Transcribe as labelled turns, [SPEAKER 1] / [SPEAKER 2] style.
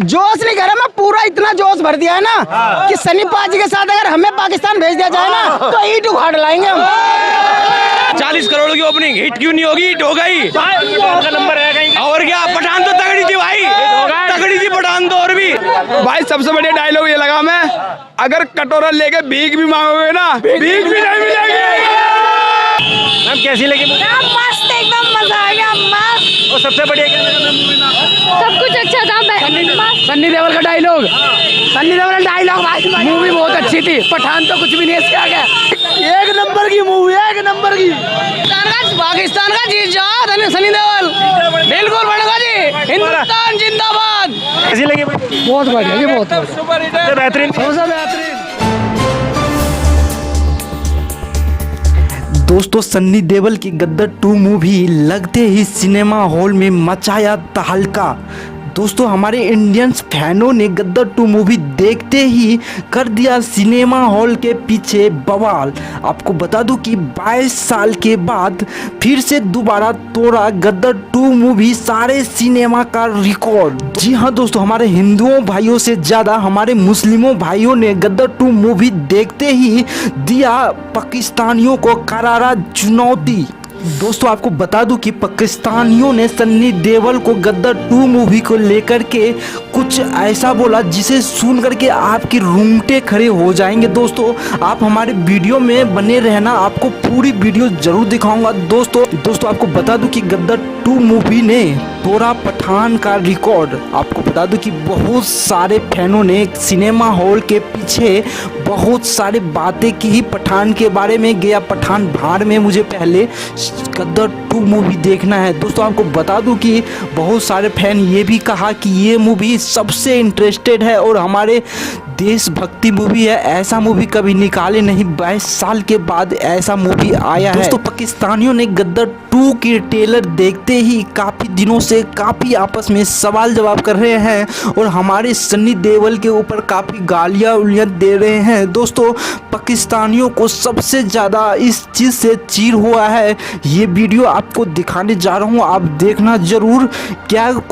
[SPEAKER 1] जोश नहीं करा मैं, पूरा इतना जोश भर दिया है ना कि सनी पाजी के साथ अगर हमें पाकिस्तान भेज दिया जाए ना तो ईट उखाड़ लाएंगे हम।
[SPEAKER 2] 40 करोड़ की ओपनिंग, हिट क्यों नहीं होगी? हिट हो गई नंबर है कहीं। और क्या, पठान तो तगड़ी थी भाई, तगड़ी थी पठान तो। और भी
[SPEAKER 3] भाई सबसे बढ़िया डायलॉग ये लगा मैं, अगर कटोरा लेके भीख भी मांगोगे ना, भीख भी नहीं मिलेगी।
[SPEAKER 2] मैम कैसी लगी मूवी?
[SPEAKER 4] मस्त, एकदम मजा आ गया, मस्त।
[SPEAKER 2] और सबसे बढ़िया क्या लगा मूवी में?
[SPEAKER 4] सब कुछ अच्छा था।
[SPEAKER 1] सन्नी देओल का डायलॉग, सन्नी देओल का डायलॉग भाई, मूवी बहुत अच्छी थी। पठान तो कुछ भी नहीं इसके आगे, एक नंबर की मूवी, एक नंबर की। पाकिस्तान का जीत जाओ सनी देओल, बिल्कुल बढ़ेगा जी, हिंदुस्तान जिंदाबाद।
[SPEAKER 2] कैसी लगी भाई?
[SPEAKER 1] बहुत बढ़िया जी, बहुत
[SPEAKER 2] सबसे बेहतरीन।
[SPEAKER 1] सबसे बेहतरीन।
[SPEAKER 5] दोस्तों सन्नी देओल की गद्दर 2 मूवी लगते ही सिनेमा हॉल में मचाया तहलका। दोस्तों हमारे इंडियंस फैनों ने गद्दर 2 मूवी देखते ही कर दिया सिनेमा हॉल के पीछे बवाल। आपको बता दूं कि 22 साल के बाद फिर से दोबारा तोड़ा गद्दर 2 मूवी सारे सिनेमा का रिकॉर्ड। जी हाँ दोस्तों, हमारे हिंदुओं भाइयों से ज़्यादा हमारे मुस्लिमों भाइयों ने गद्दर 2 मूवी देखते ही दिया पाकिस्तानियों को करारा चुनौती। दोस्तों आपको बता दूं कि पाकिस्तानियों ने सन्नी देओल को गद्दर 2 मूवी को लेकर के कुछ ऐसा बोला जिसे सुन करके आपके रूंगटे खड़े हो जाएंगे। दोस्तों आप हमारे वीडियो में बने रहना, आपको पूरी वीडियो जरूर दिखाऊंगा। दोस्तों आपको बता दूं कि गद्दर 2 मूवी ने तोड़ा पठान का रिकॉर्ड। आपको बता दूं कि बहुत सारे फैनों ने सिनेमा हॉल के पीछे बहुत सारे बातें की पठान के बारे में, गया पठान भाड़ में, मुझे पहले गद्दर 2 मूवी देखना है। दोस्तों आपको बता दूं कि बहुत सारे फैन ये भी कहा कि ये मूवी सबसे इंटरेस्टेड है और हमारे देशभक्ति मूवी है, ऐसा मूवी कभी निकाले नहीं, 22 साल के बाद ऐसा मूवी आया है। दोस्तों पाकिस्तानियों ने गद्दर 2 के ट्रेलर देखते ही काफ़ी दिनों से काफ़ी आपस में सवाल जवाब कर रहे हैं और हमारे सन्नी देओल के ऊपर काफ़ी गालियाँ उलियाँ दे रहे हैं। दोस्तों पाकिस्तानियों को सबसे ज़्यादा इस चीज़ से चीर हुआ है। ये वीडियो आपको दिखाने जा रहा हूँ, आप देखना ज़रूर। क्या